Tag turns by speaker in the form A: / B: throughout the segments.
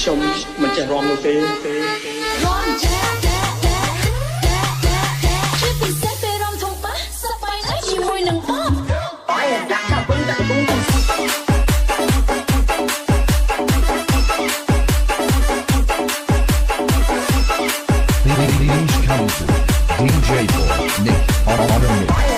A: ខ្ញុំមិនចេះរាំនោះទេ
B: រាំចេះជាពិសេសពេលរាំធំប៉ះសប្បាយណាស់ជាមួយនឹងបងបាយដាក់កាពឹងដាក់កំពុងកំស៊ី
C: DJ for Nick on the mix.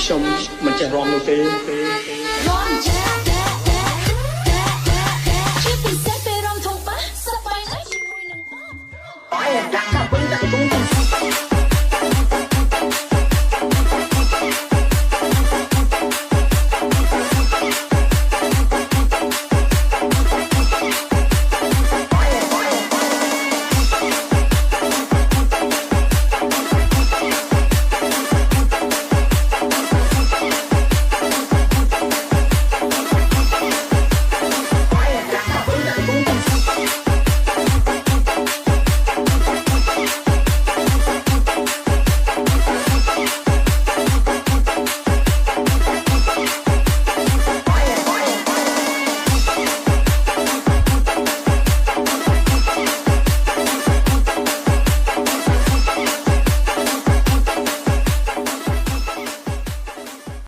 A: ខ្ញុំមិនចេះរាំនោះទេ
B: រាំចេះជាពិសេសពេលរាំធំប៉ះសប្បាយណាស់ជាមួយនឹងបងបាយដាក់កាពឹងដាក់កំពុងកំស៊ី